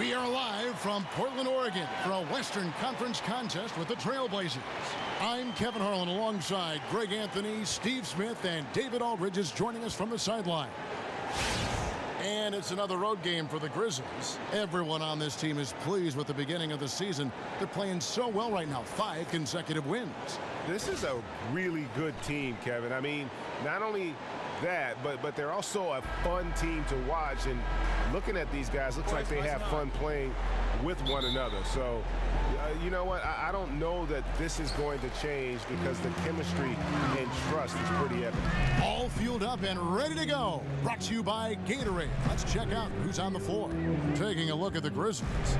We are live from Portland, Oregon for a Western Conference contest with the Trailblazers. I'm Kevin Harlan alongside Greg Anthony, Steve Smith, and David Aldridge is joining us from the sideline. And it's another road game for the Grizzlies. Everyone on this team is pleased with the beginning of the season. They're playing so well right now, 5 consecutive wins. This is a really good team, Kevin. I mean, not only that, but they're also a fun team to watch. And looking at these guys, looks like they have fun playing with one another. So, you know what? I don't know that this is going to change because the chemistry and trust is pretty evident. All fueled up and ready to go. Brought to you by Gatorade. Let's check out who's on the floor. Taking a look at the Grizzlies.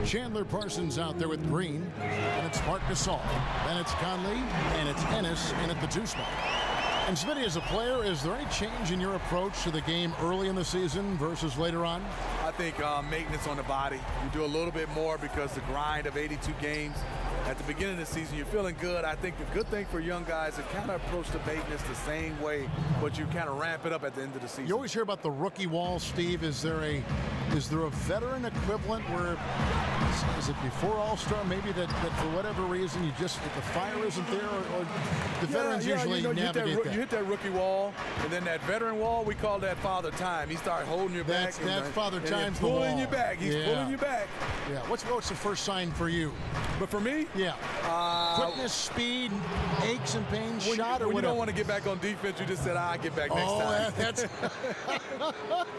Chandler Parsons out there with Green, and it's Marc Gasol. Then it's Conley, and it's Ennis in at the 2 spot. And Smitty, as a player, is there any change in your approach to the game early in the season versus later on? I think maintenance on the body. You do a little bit more because the grind of 82 games. At the beginning of the season, you're feeling good. I think the good thing for young guys is kind of approach the maintenance the same way, but you kind of ramp it up at the end of the season. You always hear about the rookie wall, Steve. Is there a veteran equivalent where, is it before All-Star, maybe that for whatever reason, if the fire isn't there, or the veterans usually navigate that? You hit that rookie wall, and then that veteran wall, we call that Father Time. He started holding your back. That's Father Time's the wall. Pulling you back. He's pulling you back. Yeah. What's the first sign for you? But for me? Yeah. Quickness, speed, aches and pains, when shot, or when whatever. you don't want to get back on defense, you just said, I'll get back next time. That's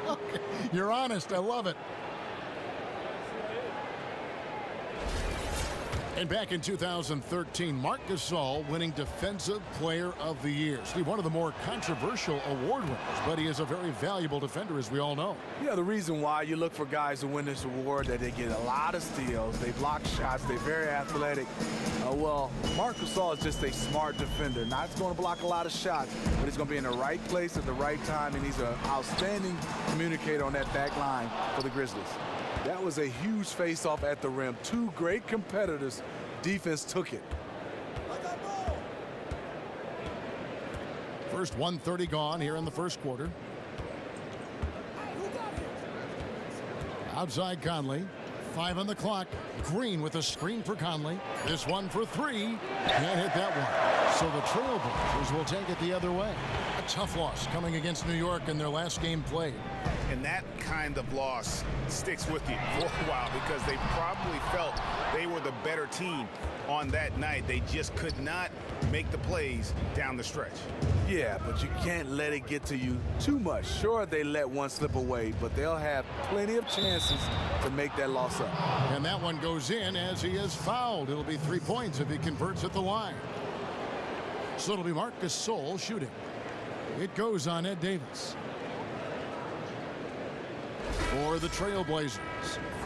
okay. You're honest. I love it. And back in 2013, Marc Gasol winning Defensive Player of the Year. Steve, one of the more controversial award winners, but he is a very valuable defender, as we all know. Yeah, the reason why you look for guys to win this award, that they get a lot of steals, they block shots, they're very athletic. Well, Marc Gasol is just a smart defender. Not going to block a lot of shots, but he's going to be in the right place at the right time, and he's an outstanding communicator on that back line for the Grizzlies. That was a huge face-off at the rim. 2 great competitors. Defense took it. First 1:30 gone here in the first quarter. Outside Conley. 5 on the clock. Green with a screen for Conley. This one for 3. Can't hit that one. So the Trailblazers will take it the other way. A tough loss coming against New York in their last game played. And that kind of loss sticks with you for a while because they probably felt they were the better team on that night. They just could not make the plays down the stretch. Yeah, but you can't let it get to you too much. Sure, they let one slip away, but they'll have plenty of chances to make that loss up. And that one goes in as he is fouled. It'll be 3 points if he converts at the line. So it'll be Marc Gasol shooting. It goes on Ed Davis. For the Trailblazers,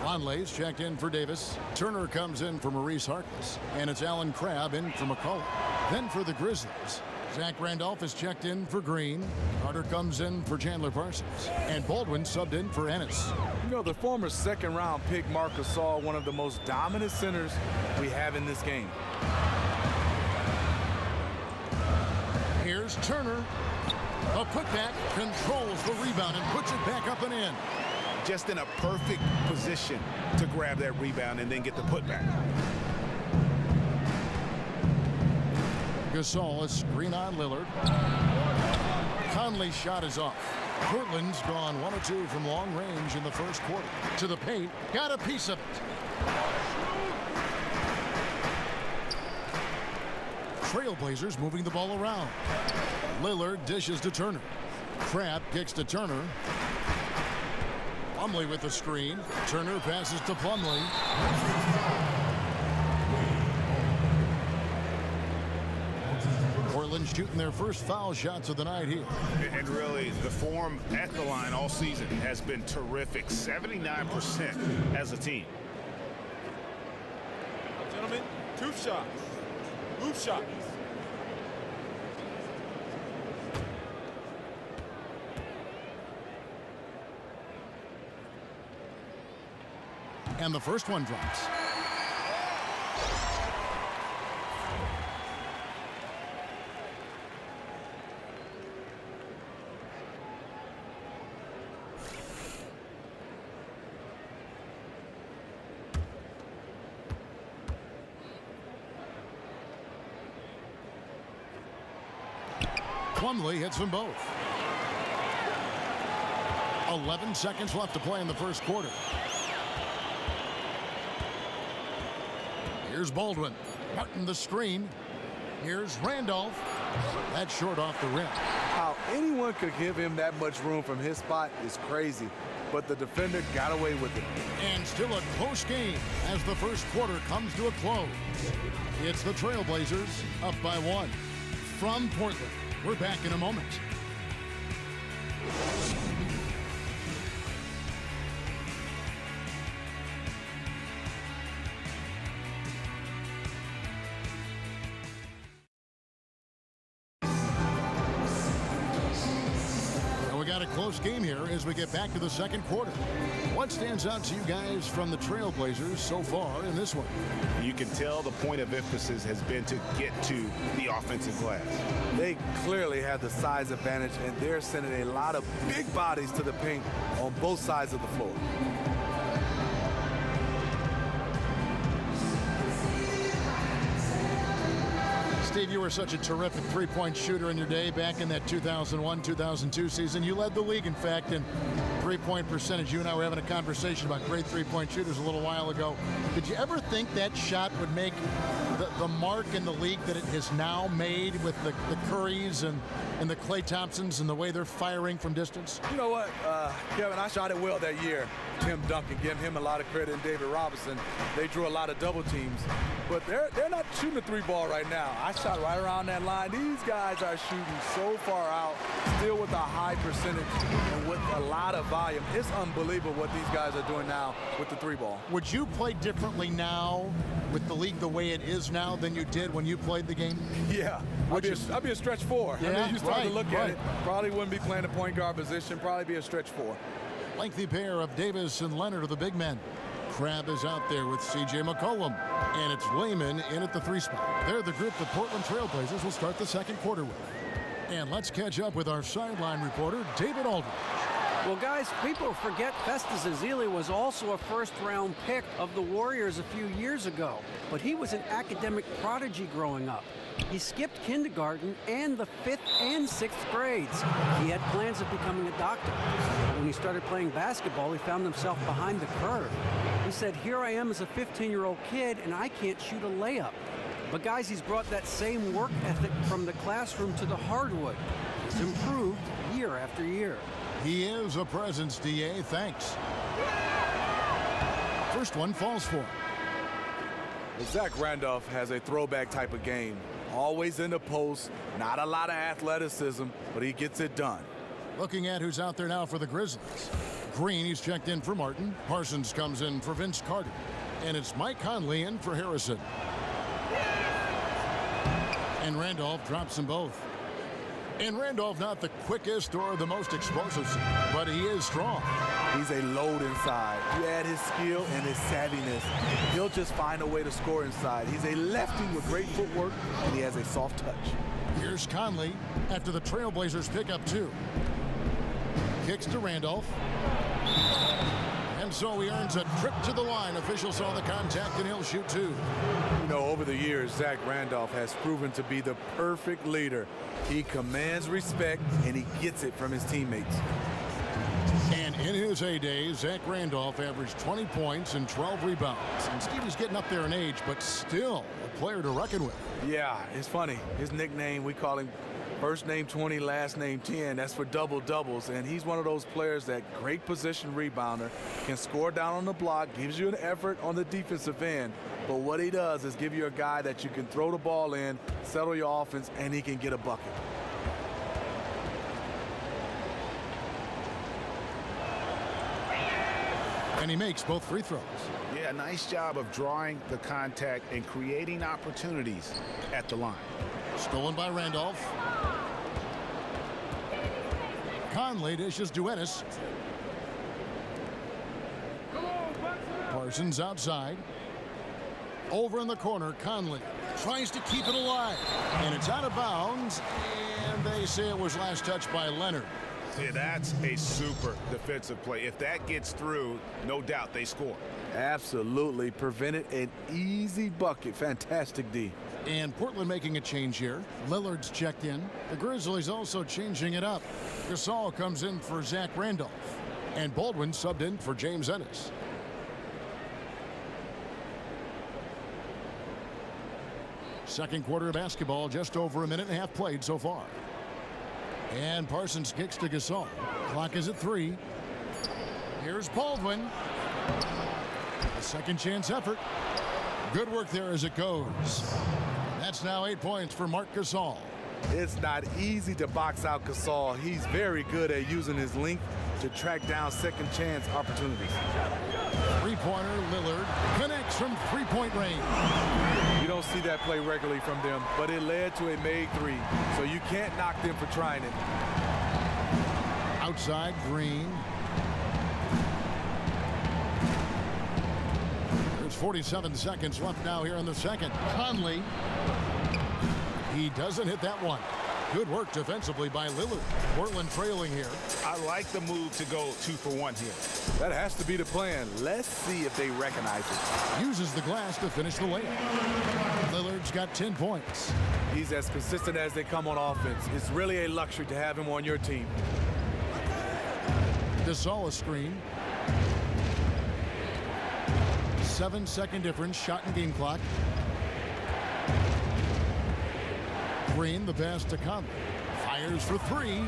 Conley's checked in for Davis. Turner comes in for Maurice Harkless. And it's Allen Crabbe in for McCullough. Then for the Grizzlies, Zach Randolph is checked in for Green. Carter comes in for Chandler Parsons. And Baldwin subbed in for Ennis. You know, the former second-round pick, Marc Gasol, one of the most dominant centers we have in this game. Here's Turner. A putback, controls the rebound and puts it back up and in. Just in a perfect position to grab that rebound and then get the putback. Gasol, a screen on Lillard. Conley's shot is off. Portland's gone 1 of 2 from long range in the first quarter. To the paint, got a piece of it. Trailblazers moving the ball around. Lillard dishes to Turner. Crabbe kicks to Turner. Plumlee with the screen. Turner passes to Plumlee. Portland shooting their first foul shots of the night here. And really, the form at the line all season has been terrific. 79% as a team. Gentlemen, 2 shots. Move shots. And the first one drops. Plumlee hits them both. 11 seconds left to play in the first quarter. Here's Baldwin. Martin the screen. Here's Randolph. That's short off the rim. How anyone could give him that much room from his spot is crazy, but the defender got away with it. And still a close game as the first quarter comes to a close. It's the Trailblazers up by 1. From Portland, we're back in a moment. Got a close game here as we get back to the second quarter. What stands out to you guys from the Trailblazers so far in this one? You can tell the point of emphasis has been to get to the offensive glass. They clearly have the size advantage, and they're sending a lot of big bodies to the paint on both sides of the floor. Steve, you were such a terrific three-point shooter in your day back in that 2001-2002 season. You led the league, in fact, in three-point percentage. You and I were having a conversation about great three-point shooters a little while ago. Did you ever think that shot would make the mark in the league that it has now made with the Currys and the Klay Thompsons and the way they're firing from distance? You know what, Kevin, I shot it well that year. Tim Duncan, giving him a lot of credit, and David Robinson. They drew a lot of double teams, but they're not shooting the three ball right now. I shot right around that line. These guys are shooting so far out, still with a high percentage and with a lot of volume. It's unbelievable what these guys are doing now with the three ball. Would you play differently now with the league the way it is now than you did when you played the game? Yeah, I'd be a stretch four. Yeah, I mean, you start to look at right. it, probably wouldn't be playing the point guard position, probably be a stretch four. Lengthy pair of Davis and Leonard are the big men. Crabbe is out there with C.J. McCollum, and it's Layman in at the 3 spot. They're the group the Portland Trailblazers will start the second quarter with. And let's catch up with our sideline reporter, David Aldridge. Well, guys, people forget Festus Ezeli was also a first-round pick of the Warriors a few years ago, but he was an academic prodigy growing up. He skipped kindergarten and the 5th and 6th grades. He had plans of becoming a doctor. When he started playing basketball, he found himself behind the curve. He said, here I am as a 15-year-old kid, and I can't shoot a layup. But guys, he's brought that same work ethic from the classroom to the hardwood. He's improved year after year. He is a presence, D.A. Thanks. First one falls for him. Zach Randolph has a throwback type of game. Always in the post, not a lot of athleticism, but he gets it done. Looking at who's out there now for the Grizzlies. Green, he's checked in for Martin. Parsons comes in for Vince Carter. And it's Mike Conley in for Harrison. And Randolph drops them both. And Randolph not the quickest or the most explosive, but he is strong. He's a load inside. You add his skill and his savviness, he'll just find a way to score inside. He's a lefty with great footwork, and he has a soft touch. Here's Conley after the Trailblazers pick up 2. Kicks to Randolph. And so he earns a trip to the line. Officials saw the contact, and he'll shoot 2. You know, over the years, Zach Randolph has proven to be the perfect leader. He commands respect, and he gets it from his teammates. And in his heyday, Zach Randolph averaged 20 points and 12 rebounds. And Stevie's getting up there in age, but still a player to reckon with. Yeah, it's funny. His nickname, we call him first name 20, last name 10. That's for double doubles. And he's one of those players that great position rebounder, can score down on the block, gives you an effort on the defensive end. But what he does is give you a guy that you can throw the ball in, settle your offense, and he can get a bucket. And he makes both free throws. Yeah, nice job of drawing the contact and creating opportunities at the line. Stolen by Randolph. Conley dishes to Ennis. Parsons outside. Over in the corner, Conley tries to keep it alive. And it's out of bounds. And they say it was last touched by Leonard. Yeah, that's a super defensive play. If that gets through, no doubt they score. Absolutely. Prevented an easy bucket. Fantastic D. And Portland making a change here. Lillard's checked in. The Grizzlies also changing it up. Gasol comes in for Zach Randolph. And Baldwin subbed in for James Ennis. Second quarter of basketball, just over a minute and a half played so far. And Parsons kicks to Gasol. Clock is at 3. Here's Baldwin. A second chance effort. Good work there as it goes. That's now 8 points for Marc Gasol. It's not easy to box out Gasol. He's very good at using his length to track down second chance opportunities. Three-pointer, Lillard connects from three-point range. You don't see that play regularly from them, but it led to a made three, so you can't knock them for trying it. Outside, Green. There's 47 seconds left now here in the second. Conley. He doesn't hit that one. Good work defensively by Lillard. Portland trailing here. I like the move to go 2 for 1 here. That has to be the plan. Let's see if they recognize it. Uses the glass to finish the layup. Lillard's got 10 points. He's as consistent as they come on offense. It's really a luxury to have him on your team. Gasol a screen. 7-second difference, shot and game clock. Green, the pass to Conley. Fires for 3.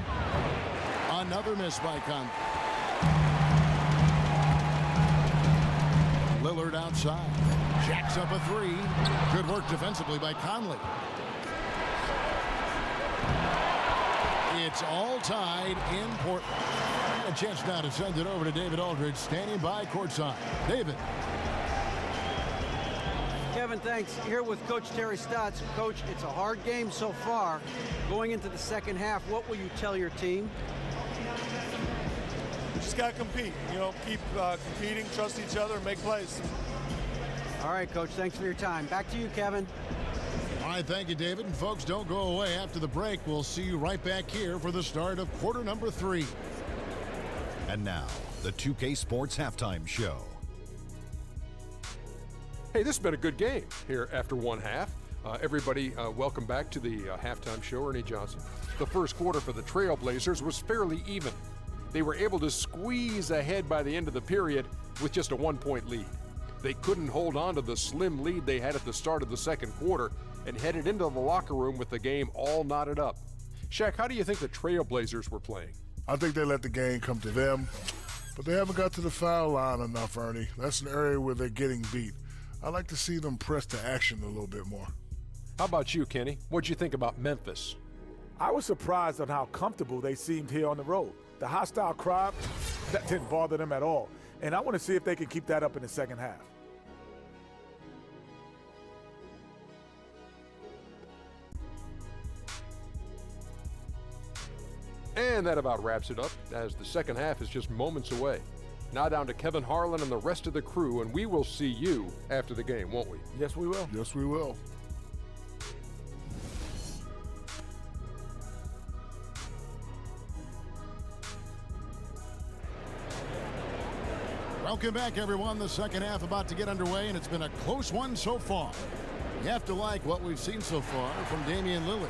Another miss by Conley. Lillard outside. Jacks up a 3. Good work defensively by Conley. It's all tied in Portland. A chance now to send it over to David Aldridge, standing by courtside. David. Kevin, thanks. Here with Coach Terry Stotts. Coach, it's a hard game so far. Going into the second half, what will you tell your team? We just got to compete. You know, keep competing, trust each other, and make plays. All right, Coach, thanks for your time. Back to you, Kevin. All right, thank you, David. And folks, don't go away. After the break, we'll see you right back here for the start of quarter number 3. And now, the 2K Sports Halftime Show. Hey, this has been a good game here after one half. Everybody, welcome back to the halftime show. Ernie Johnson. The first quarter for the Trailblazers was fairly even. They were able to squeeze ahead by the end of the period with just a 1-point lead. They couldn't hold on to the slim lead they had at the start of the second quarter and headed into the locker room with the game all knotted up. Shaq, how do you think the Trailblazers were playing? I think they let the game come to them, but they haven't got to the foul line enough, Ernie. That's an area where they're getting beat. I'd like to see them press to action a little bit more. How about you, Kenny? What'd you think about Memphis? I was surprised on how comfortable they seemed here on the road. The hostile crowd, that didn't bother them at all. And I want to see if they can keep that up in the second half. And that about wraps it up, as the second half is just moments away. Now down to Kevin Harlan and the rest of the crew, and we will see you after the game, won't we? Yes, we will. Yes, we will. Welcome back, everyone. The second half about to get underway, and it's been a close one so far. You have to like what we've seen so far from Damian Lillard.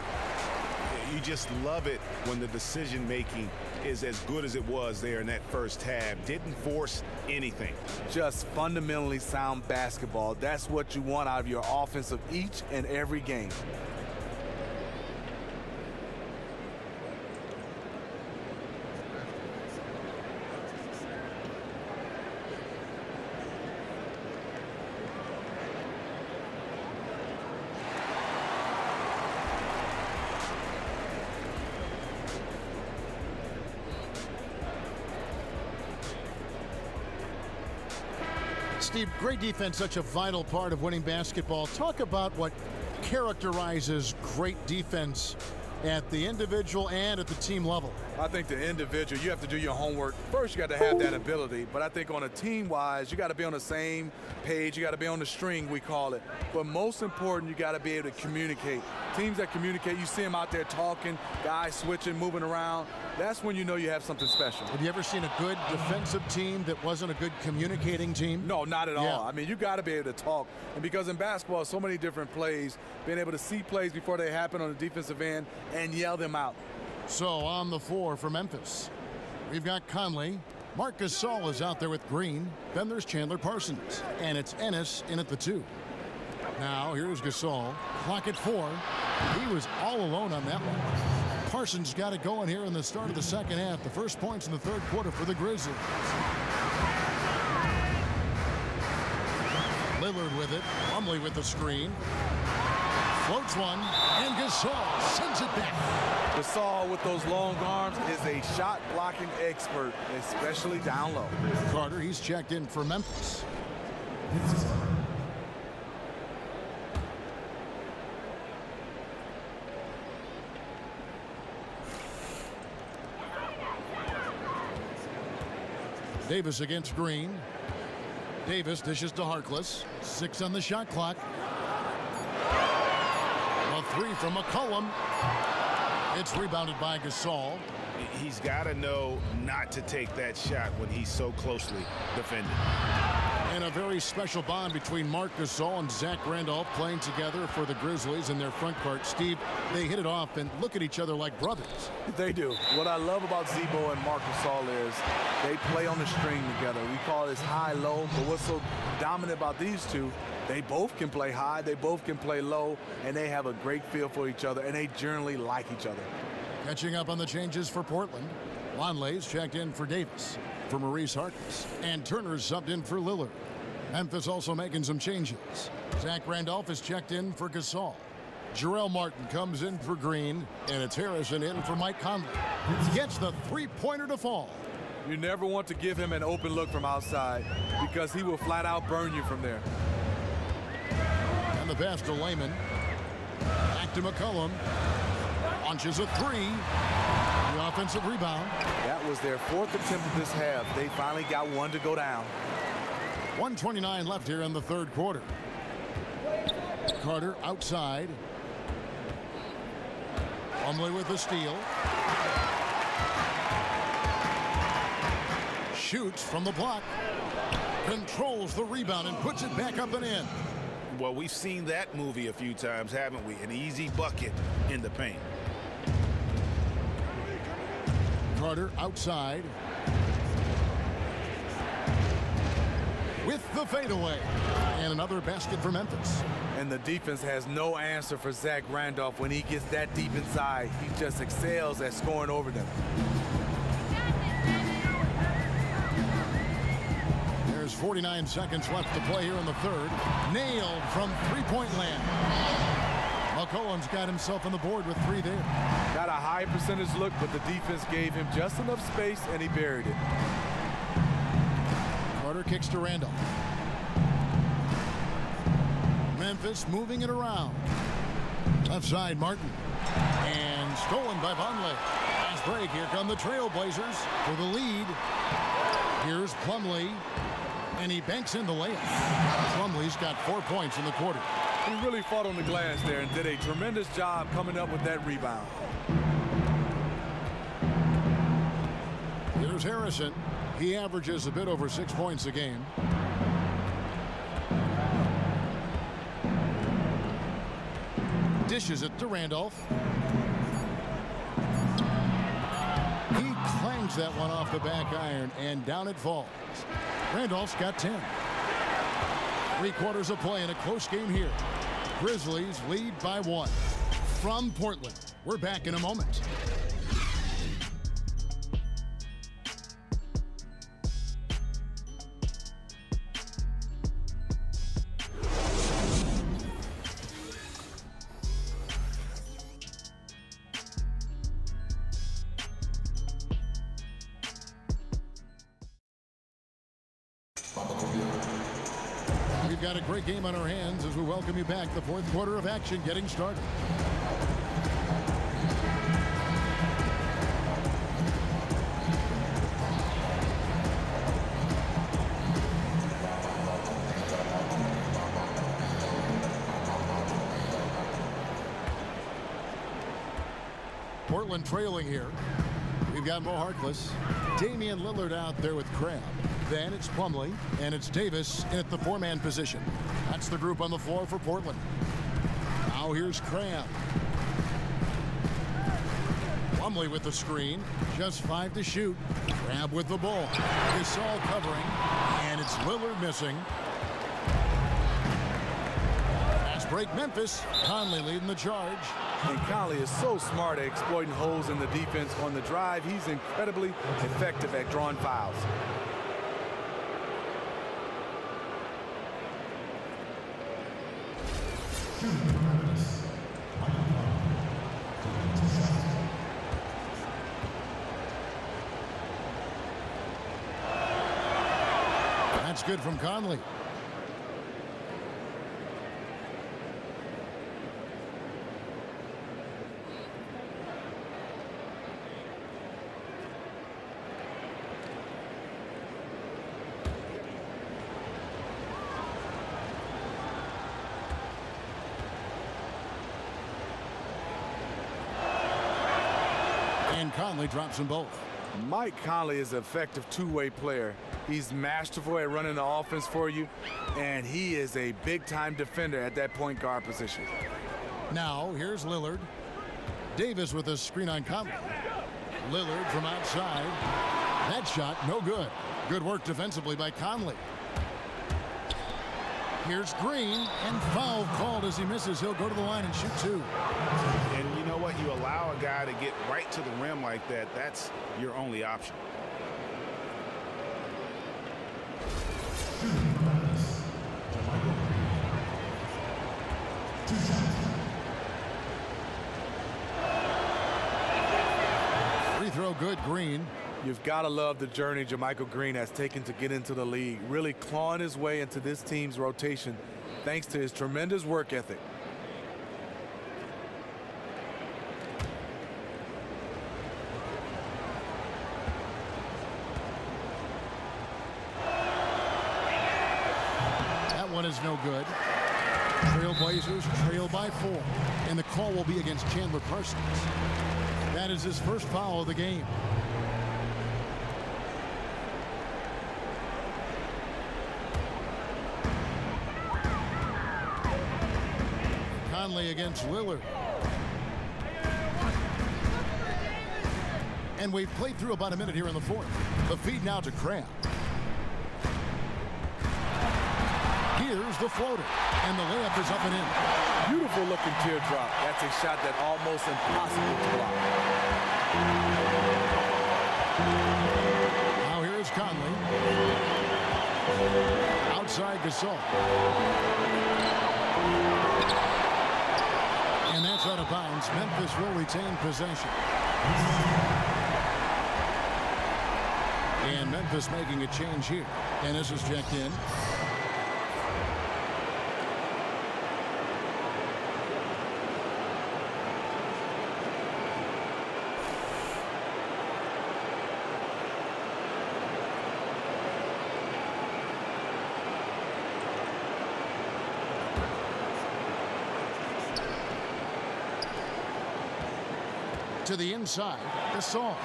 You just love it when the decision-making is as good as it was there in that first half. Didn't force anything. Just fundamentally sound basketball. That's what you want out of your offense of each and every game. Steve, great defense, such a vital part of winning basketball. Talk about what characterizes great defense at the individual and at the team level? I think the individual, you have to do your homework. First, you got to have that ability, but I think on a team-wise, you got to be on the same page. You got to be on the string, we call it. But most important, you got to be able to communicate. Teams that communicate, you see them out there talking, guys switching, moving around. That's when you know you have something special. Have you ever seen a good defensive team that wasn't a good communicating team? No, not at all. I mean, you got to be able to talk. And because in basketball, so many different plays, being able to see plays before they happen on the defensive end and yell them out. So on the floor for Memphis, we've got Conley. Marc Gasol is out there with Green. Then there's Chandler Parsons. And it's Ennis in at the 2. Now here's Gasol. Clock at 4. He was all alone on that one. Parsons got it going here in the start of the second half. The first points in the third quarter for the Grizzlies. Lillard with it. Plumlee with the screen. Floats one, and Gasol sends it back. Gasol with those long arms is a shot blocking expert, especially down low. Carter, he's checked in for Memphis. Davis against Green. Davis dishes to Harkless. 6 on the shot clock. A 3 from McCollum. It's rebounded by Gasol. He's got to know not to take that shot when he's so closely defended. And a very special bond between Marc Gasol and Zach Randolph playing together for the Grizzlies in their front court. Steve, they hit it off and look at each other like brothers. They do. What I love about Zebo and Marc Gasol is they play on the string together. We call this high-low, but what's so dominant about these two, they both can play high, they both can play low, and they have a great feel for each other, and they generally like each other. Catching up on the changes for Portland. Lonley's checked in for Davis, for Maurice Harkless, and Turner's subbed in for Lillard. Memphis also making some changes. Zach Randolph is checked in for Gasol. Jarrell Martin comes in for Green, and it's Harrison in for Mike Conley. Gets the three-pointer to fall. You never want to give him an open look from outside because he will flat out burn you from there. And the pass to Layman. Back to McCollum. Launches a 3. The offensive rebound. That was their 4th attempt at this half. They finally got one to go down. 1:29 left here in the third quarter. Carter outside. Plumlee with the steal. Shoots from the block. Controls the rebound and puts it back up and in. Well, we've seen that movie a few times, haven't we? An easy bucket in the paint. Carter outside. With the fadeaway. And another basket for Memphis. And the defense has no answer for Zach Randolph when he gets that deep inside. He just excels at scoring over them. There's 49 seconds left to play here in the third. Nailed from three-point land. McCollum's got himself on the board with 3 there. Got a high percentage look, but the defense gave him just enough space, and he buried it. Carter kicks to Randolph. Memphis moving it around. Left side, Martin. And stolen by Vonleh. Last break, here come the Trailblazers for the lead. Here's Plumlee. And he banks in the layup. Plumlee's got 4 points in the quarter. He really fought on the glass there and did a tremendous job coming up with that rebound. Here's Harrison. He averages a bit over 6 points a game. Dishes it to Randolph. He clangs that one off the back iron, and down it falls. Randolph's got 10. 3 quarters of play in a close game here. Grizzlies lead by 1. From Portland, we're back in a moment. We've got a great game on our hands as we welcome you back. The fourth quarter of action getting started. Portland trailing here. We've got Mo Harkless, Damian Lillard out there with Crabb. Then it's Plumlee, and it's Davis in at the four-man position. That's the group on the floor for Portland. Now here's Crabb. Plumlee with the screen. Just 5 to shoot. Crabb with the ball. Gasol covering, and it's Lillard missing. Fast break Memphis. Conley leading the charge. And Conley is so smart at exploiting holes in the defense on the drive. He's incredibly effective at drawing fouls. That's good from Conley. And Conley drops them both. Mike Conley is an effective two-way player. He's masterful at running the offense for you, and he is a big-time defender at that point guard position. Now, here's Lillard. Davis with a screen on Conley. Lillard from outside. That shot, no good. Good work defensively by Conley. Here's Green, and foul called as he misses. He'll go to the line and shoot 2. And you know what? You allow a guy to get right to the rim like that. That's your only option. Free throw good, Green. You've got to love the journey JaMychal Green has taken to get into the league, really clawing his way into this team's rotation thanks to his tremendous work ethic. That one is no good. Trailblazers trail by 4, and the call will be against Chandler Parsons. That is his first foul of the game. Conley against Lillard. And we've played through about a minute here in the fourth. The feed now to Crabb. Here's the floater, and the layup is up and in. Beautiful looking teardrop. That's a shot that almost impossible to block. Now here's Conley. Outside Gasol. And that's out of bounds. Memphis will retain possession. And Memphis making a change here. Ennis is checked in. To the inside, Gasol.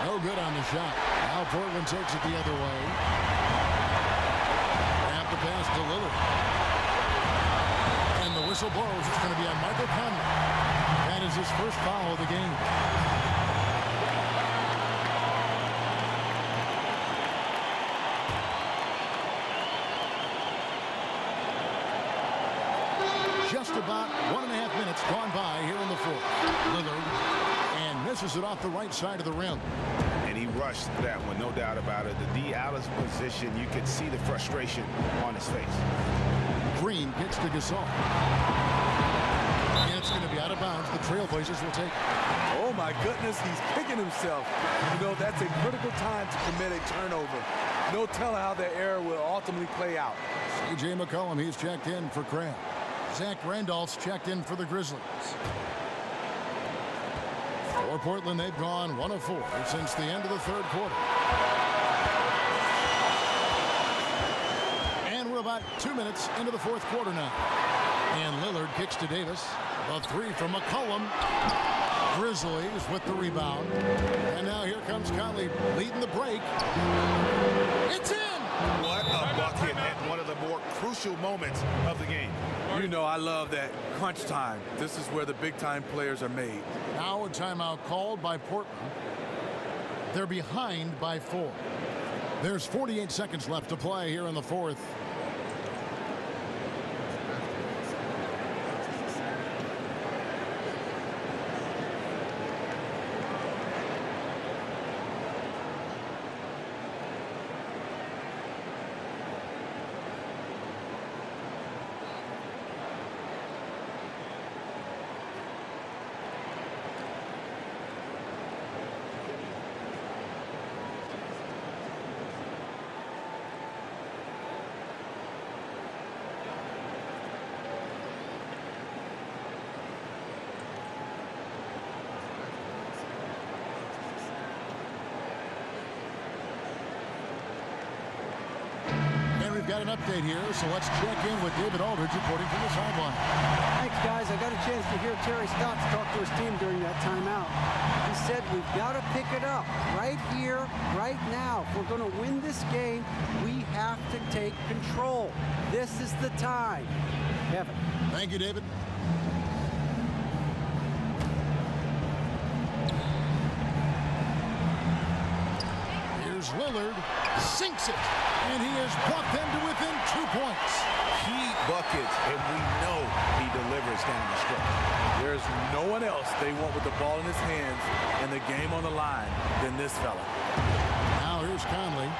No good on the shot. Now Portland takes it the other way. Grab the pass to Lillard. And the whistle blows. It's going to be on Michael Conley. That is his first foul of the game. Just about 1.5 minutes gone by here in the fourth. Lillard, and misses it off the right side of the rim. And he rushed that one, no doubt about it. The D out of position, you could see the frustration on his face. Green gets to Gasol. And it's going to be out of bounds. The Trailblazers will take it. Oh my goodness, he's kicking himself. You know, that's a critical time to commit a turnover. No telling how that error will ultimately play out. C.J. McCollum, he's checked in for Crabb. Zach Randolph's checked in for the Grizzlies. For Portland, they've gone 1 of 4 since the end of the third quarter. And we're about 2 minutes into the fourth quarter now. And Lillard kicks to Davis. A 3 from McCollum. Grizzlies with the rebound. And now here comes Conley leading the break. It's in! What a bucket at one of the more crucial moments of the game. You know, I love that crunch time. This is where the big-time players are made. Now a timeout called by Portland. They're behind by 4. There's 48 seconds left to play here in the fourth. We've got an update here, so let's check in with David Aldridge reporting from the sideline. Thanks, guys. I got a chance to hear Terry Stotts talk to his team during that timeout. He said we've got to pick it up right here, right now. If we're going to win this game, we have to take control. This is the time. Kevin. Thank you, David. Here's Lillard, sinks it, and he has brought them to within 2 points. Key buckets, and we know he delivers down the stretch. There's no one else they want with the ball in his hands and the game on the line than this fella. Now here's Conley.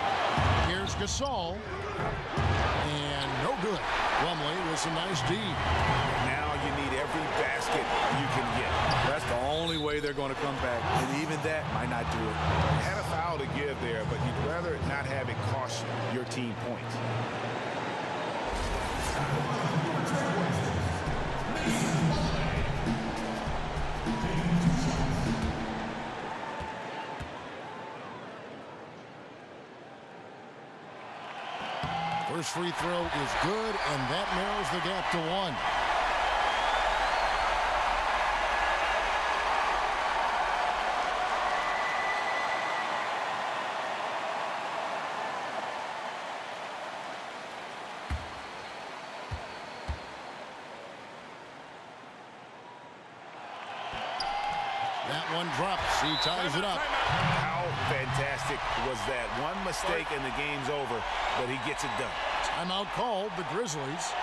Here's Gasol. And no good. Plumlee with some nice D. Now you need every basket you can get. That's the only way they're going to come back, and even that might not do it. Had a foul to give there, but you'd rather not have it cost your team points. First free throw is good, and that narrows the gap to 1. That one drops. He ties it up. How fantastic was that? One mistake and the game's over, but he gets it done. Timeout called, the Grizzlies.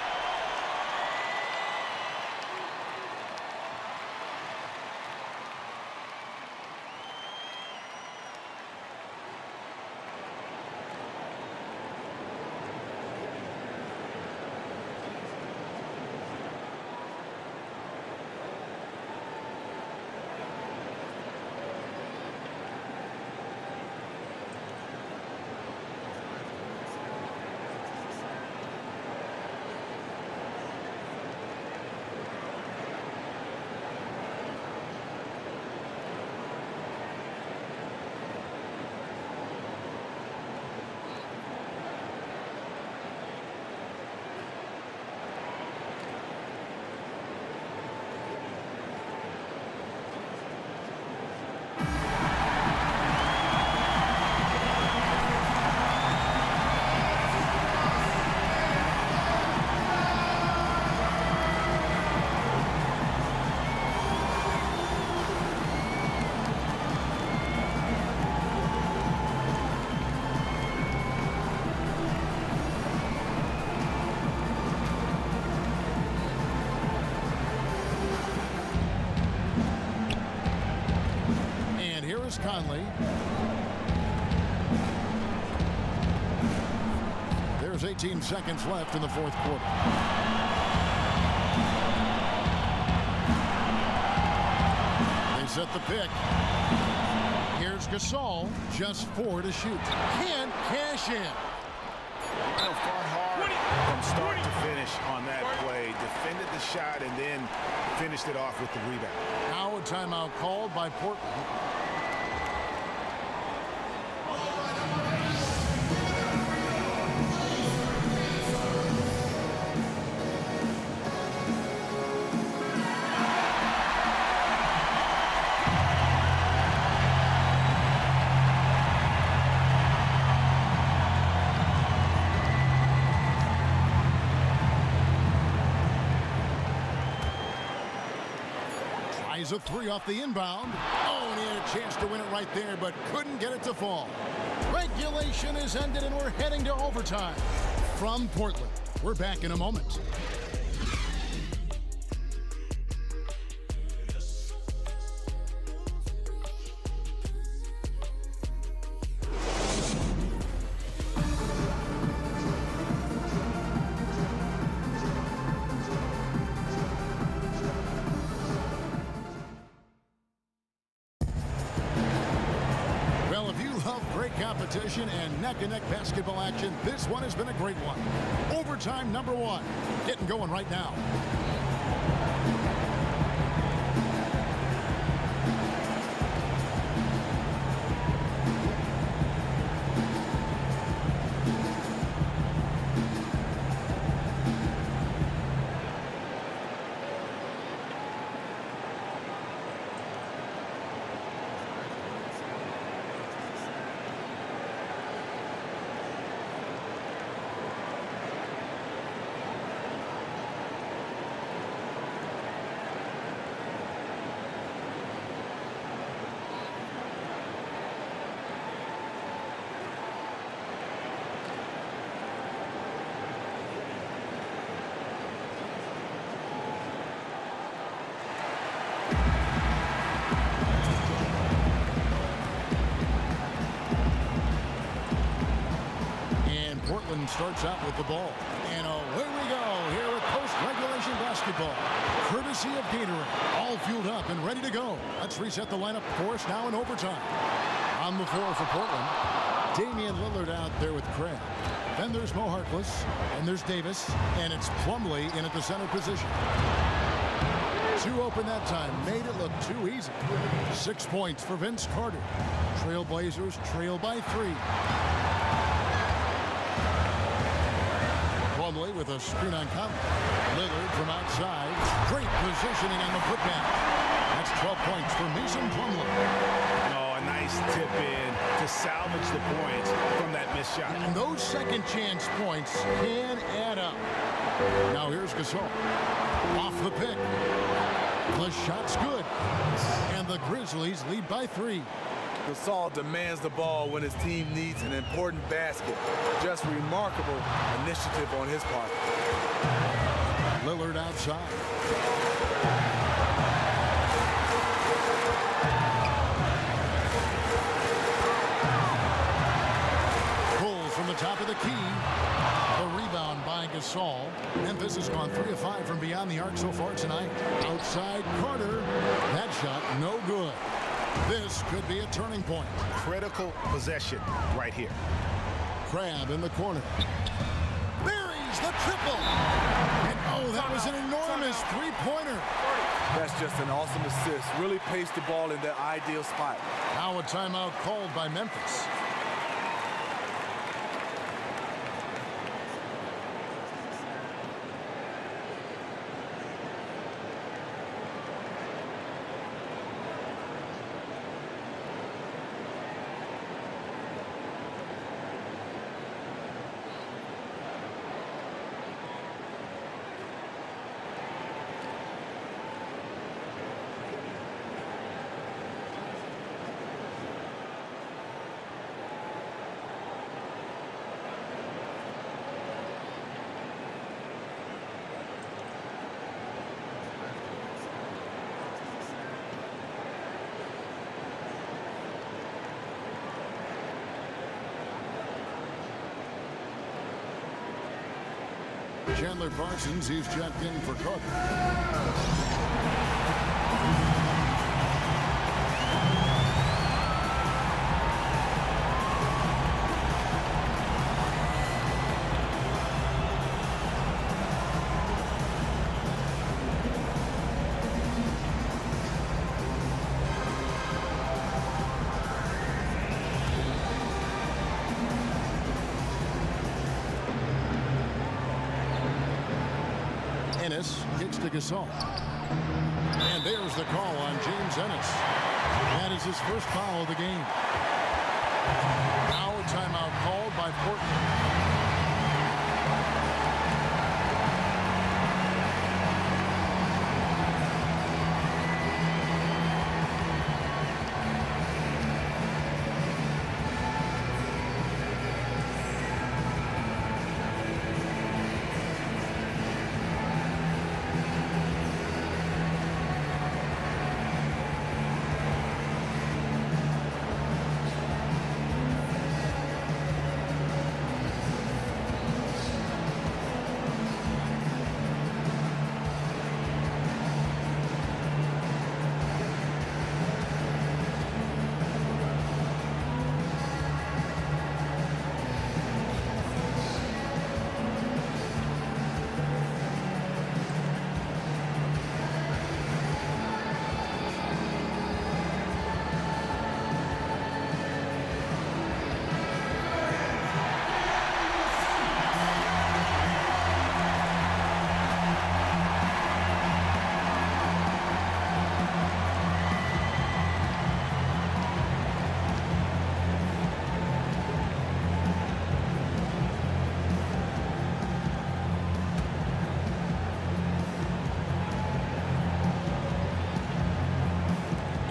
Conley. There's 18 seconds left in the fourth quarter. They set the pick. Here's Gasol, just 4 to shoot. Can't cash in. Fought hard from start to finish on that play. Defended the shot and then finished it off with the rebound. Now a timeout called by Portland. Tries a three off the inbound. Oh, and he had a chance to win it right there, but couldn't get it to fall. Regulation is ended, and we're heading to overtime. From Portland, we're back in a moment. Competition and neck-and-neck basketball action. This one has been a great one. Overtime number one. Getting going right now. Starts out with the ball. And away we go here with post-regulation basketball. Courtesy of Gatorade. All fueled up and ready to go. Let's reset the lineup for us now in overtime. On the floor for Portland, Damian Lillard out there with Craig. Then there's Mo Harkless, and there's Davis, and it's Plumlee in at the center position. Too open that time, made it look too easy. 6 points for Vince Carter. Trailblazers trail by 3. Plumlee with a screen on Conley. Lillard from outside. Great positioning on the putback. That's 12 points for Mason Plumlee. Oh, a nice tip in to salvage the points from that missed shot. And those second chance points can add up. Now here's Gasol. Off the pick. The shot's good. And the Grizzlies lead by 3. Gasol demands the ball when his team needs an important basket. Just remarkable initiative on his part. Lillard outside. Pulls from the top of the key. The rebound by Gasol. Memphis has gone 3 of 5 from beyond the arc so far tonight. Outside Carter. That shot no good. This could be a turning point. Critical possession right here. Crab in the corner. Buries the triple. And oh, that was an enormous three-pointer. That's just an awesome assist. Really paced the ball in the ideal spot. Now a timeout called by Memphis. Chandler Parsons, he's checked in for Cook. Kicks to Gasol. And there's the call on James Ennis. That is his first foul of the game. Now a timeout called by Portland.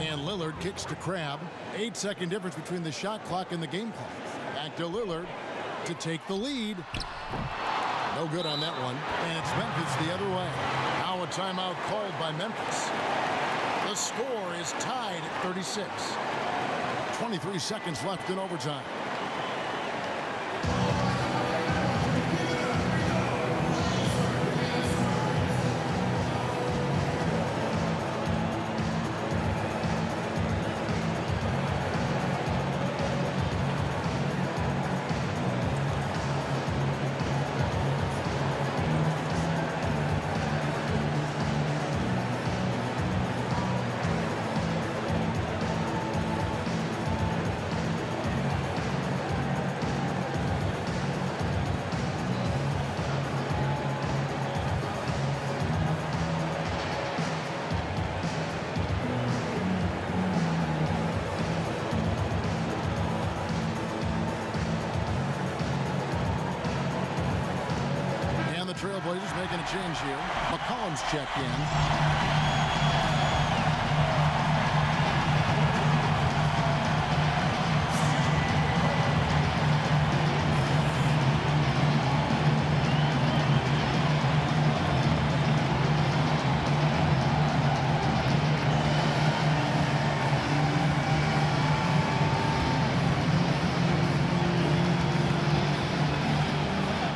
And Lillard kicks to Crabbe. 8-second difference between the shot clock and the game clock. Back to Lillard to take the lead. No good on that one. And it's Memphis the other way. Now a timeout called by Memphis. The score is tied at 36. 23 seconds left in overtime. Trailblazers making a change here. McCollum's checked in.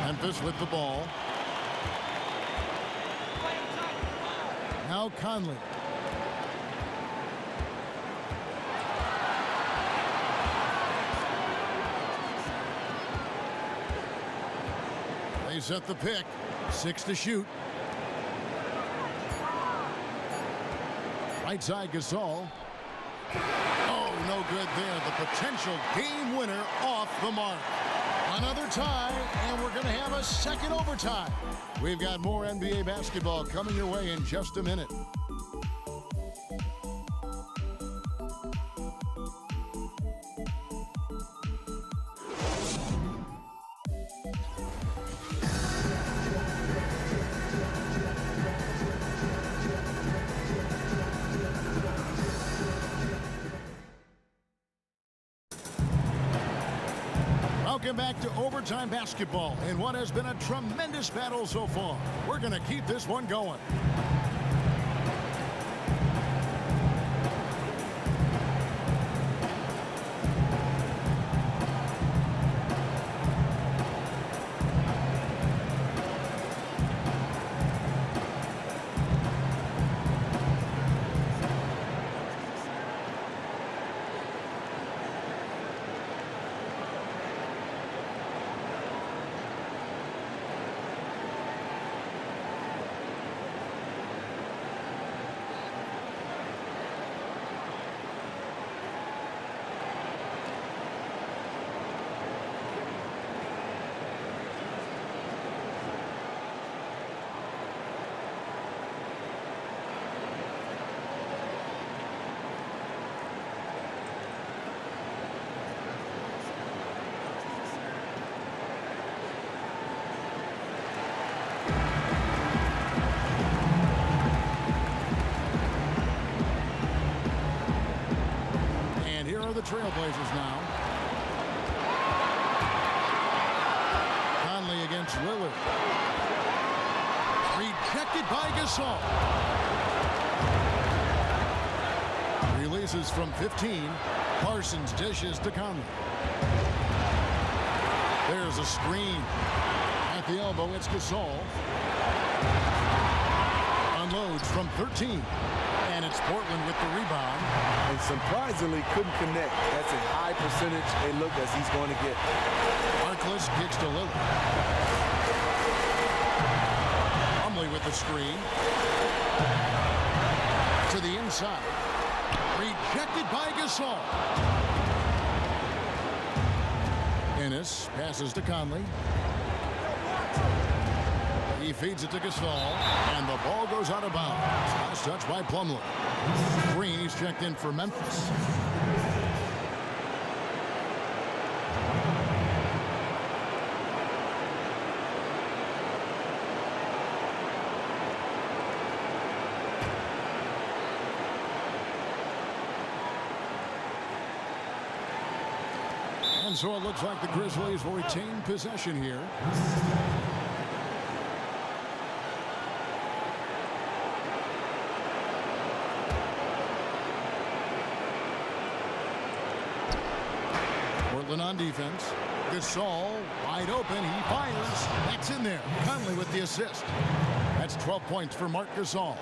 Memphis with the ball. Now Conley. They set the pick. 6 to shoot. Right side Gasol. Oh, no good there. The potential game winner off the mark. Another tie, and we're going to have a second overtime. We've got more NBA basketball coming your way in just a minute. Welcome back to overtime basketball in what has been a tremendous battle so far. We're going to keep this one going. The Trailblazers now. Conley against Lillard. Rejected by Gasol. Releases from 15. Parsons dishes to Conley. There's a screen. At the elbow, it's Gasol. Unloads from 13. And it's Portland with the rebound. And surprisingly couldn't connect. That's a high percentage a look as he's going to get. Harkless kicks to Lillard. Plumlee with the screen. To the inside. Rejected by Gasol. Ennis passes to Conley. He feeds it to Gasol, and the ball goes out of bounds. Last touch by Plumlee. Green, he's checked in for Memphis. And so it looks like the Grizzlies will retain possession here. Portland on defense. Gasol wide open. He fires. That's in there. Conley with the assist. That's 12 points for Marc Gasol.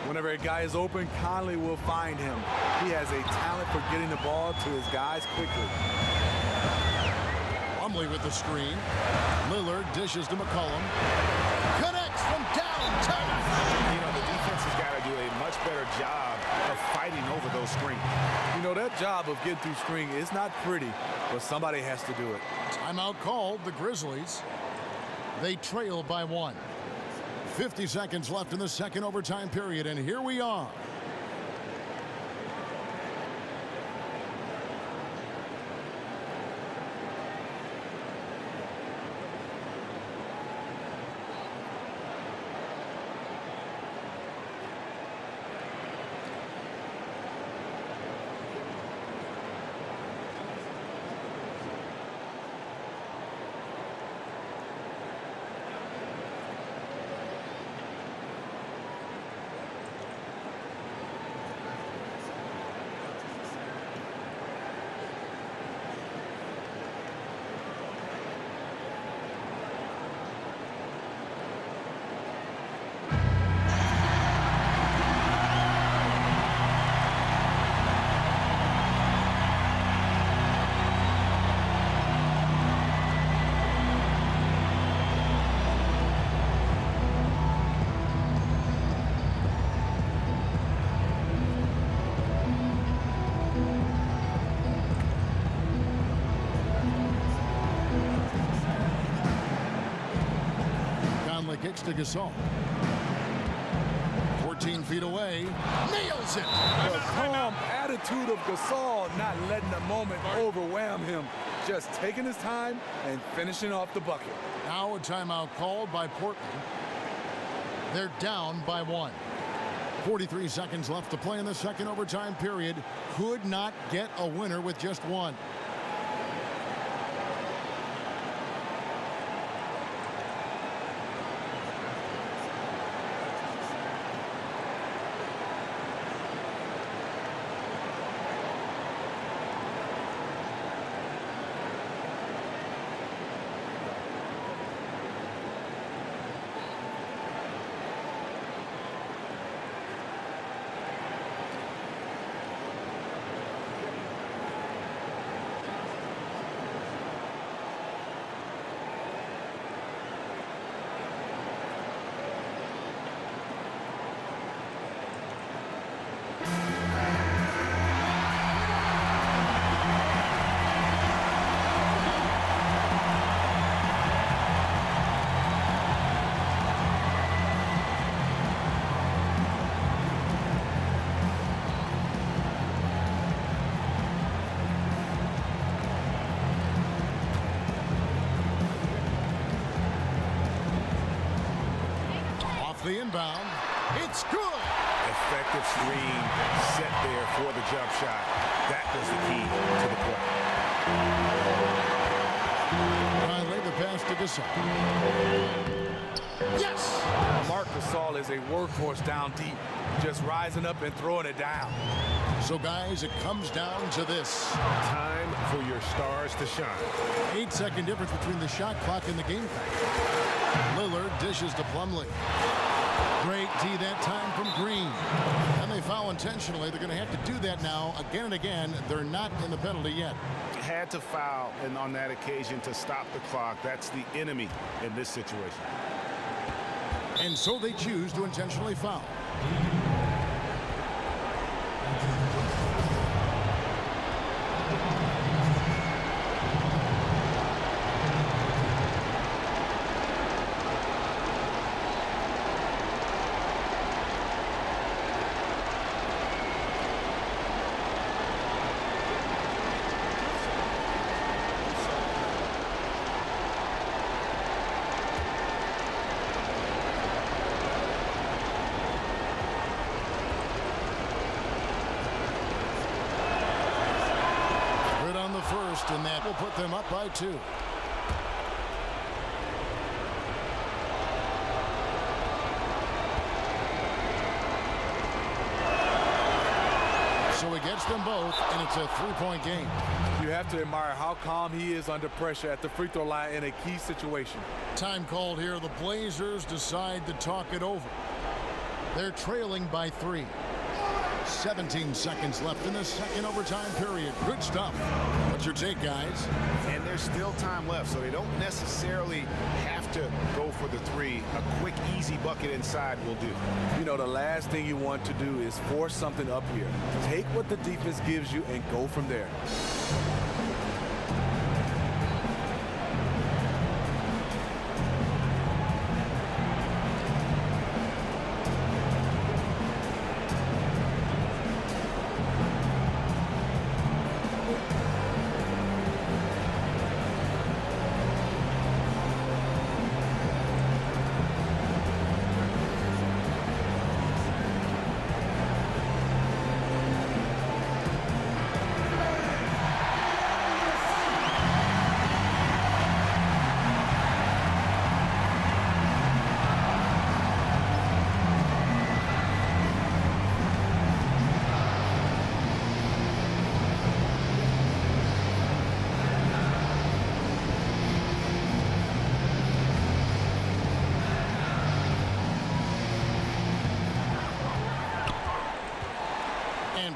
Whenever a guy is open, Conley will find him. He has a talent for getting the ball to his guys quickly. Plumlee with the screen. Lillard dishes to McCollum. Connects from downtown. You know, the defense has got to do a much better job of fighting over those screens. You know, that job of getting through screen is not pretty, but somebody has to do it. Timeout called. The Grizzlies. They trail by 1. 50 seconds left in the second overtime period, and here we are. Kicks to Gasol. 14 feet away. Nails it. The calm attitude of Gasol, not letting the moment overwhelm him. Just taking his time and finishing off the bucket. Now a timeout called by Portland. They're down by 1. 43 seconds left to play in the second overtime period. Could not get a winner with just 1. The inbound. It's good. Effective screen set there for the jump shot. That was the key to the play. Finally, the pass to Gasol. Yes! Marc Gasol is a workhorse down deep, just rising up and throwing it down. So, guys, it comes down to this. Time for your stars to shine. 8-second difference between the shot clock and the game clock. Lillard dishes to Plumlee. Great D that time from Green. And they foul intentionally. They're going to have to do that now again and again. They're not in the penalty yet. Had to foul and on that occasion to stop the clock. That's the enemy in this situation. And so they choose to intentionally foul. post, and that will put them up by 2. So he gets them both, and it's a 3-point game. You have to admire how calm he is under pressure at the free throw line in a key situation. Time called here. The Blazers decide to talk it over. They're trailing by 3. 17 seconds left in the second overtime period. Good stuff. What's your take, guys? And there's still time left, so they don't necessarily have to go for the 3. A quick, easy bucket inside will do. You know, the last thing you want to do is force something up here. Take what the defense gives you and go from there.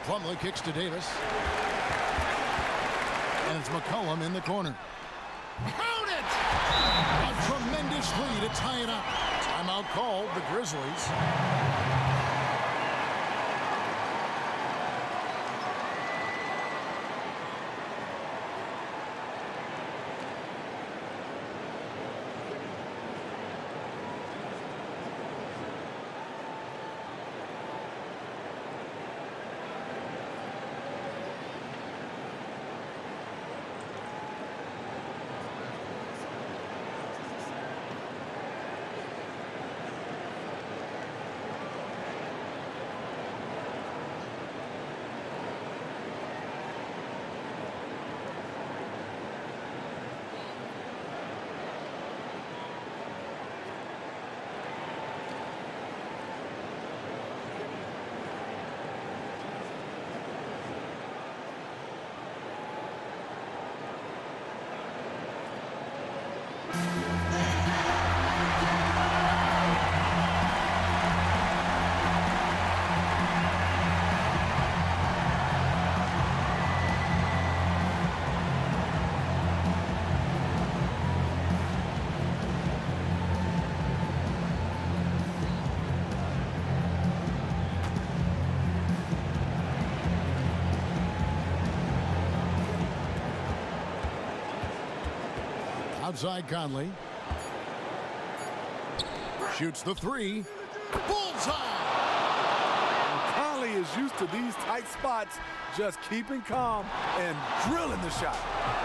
Plumlee kicks to Davis. And it's McCollum in the corner. Count it! A tremendous lead to tie it up. Timeout called, the Grizzlies. Outside Conley. Shoots the 3. Bullseye! Conley is used to these tight spots, just keeping calm and drilling the shot.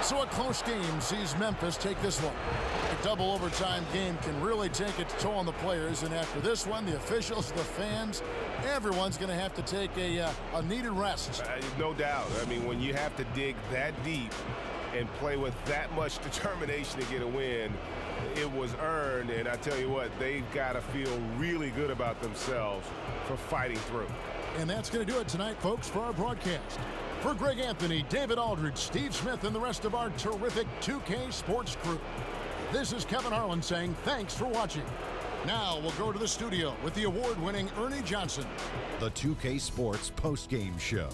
So a close game sees Memphis take this one. A double overtime game can really take its toll on the players, and after this one, the officials, the fans, everyone's going to have to take a needed rest. No doubt. I mean, when you have to dig that deep and play with that much determination to get a win, it was earned, and I tell you what, they've got to feel really good about themselves for fighting through. And that's going to do it tonight, folks, for our broadcast. For Greg Anthony, David Aldridge, Steve Smith, and the rest of our terrific 2K Sports crew, this is Kevin Harlan saying thanks for watching. Now we'll go to the studio with the award-winning Ernie Johnson. The 2K Sports postgame show.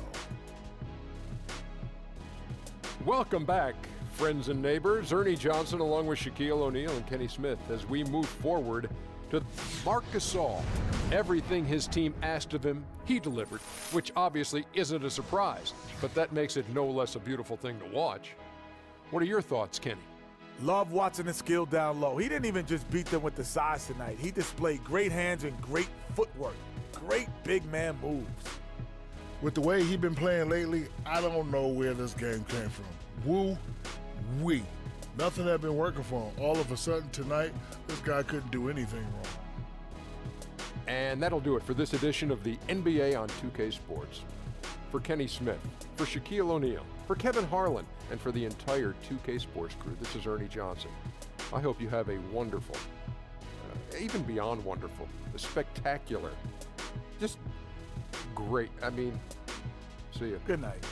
Welcome back, friends and neighbors. Ernie Johnson along with Shaquille O'Neal and Kenny Smith as we move forward to Marc Gasol. Everything his team asked of him, he delivered, which obviously isn't a surprise, but that makes it no less a beautiful thing to watch. What are your thoughts, Kenny? Love watching the skill down low. He didn't even just beat them with the size tonight. He displayed great hands and great footwork. Great big man moves. With the way he's been playing lately, I don't know where this game came from. Woo-wee. Nothing had been working for him. All of a sudden tonight, this guy couldn't do anything wrong. And that'll do it for this edition of the NBA on 2K Sports. For Kenny Smith, for Shaquille O'Neal, For Kevin Harlan and for the entire 2K Sports crew, this is Ernie Johnson. I hope you have a wonderful, even beyond wonderful, spectacular, just great. I mean, see you. Good night.